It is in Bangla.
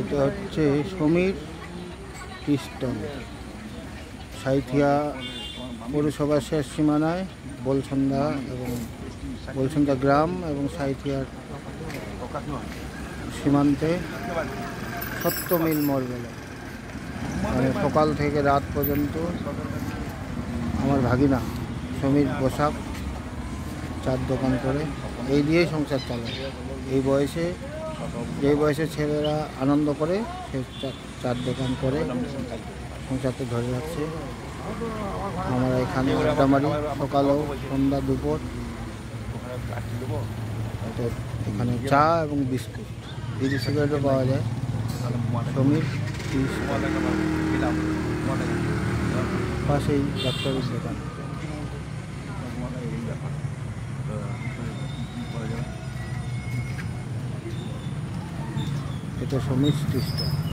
এটা হচ্ছে সমীর টি স্টল, সাঁইথিয়া পৌরসভার শেষ সীমানায় বলসন্দা এবং বলসন্দা গ্রাম এবং সাঁইথিয়ার সীমান্তে সত্যমিল মোড় বলে। মানে সকাল থেকে রাত পর্যন্ত আমার ভাগিনা সমীর পোশাক চার দোকান করে এই দিয়েই সংসার চালায়। এই বয়সে যেই বয়সে ছেলেরা আনন্দ করে সে চার দোকান করে সংসারকে ধরে রাখছে। আমরা এখানে আড্ডা মারি সকালেও, সন্ধ্যা, দুপুর। এখানে চা এবং বিস্কুট, বিড়ি সিগারেটও পাওয়া যায়। সমীর পাশেই ডাক্তারের দোকান। এটা সমীর টি স্টল।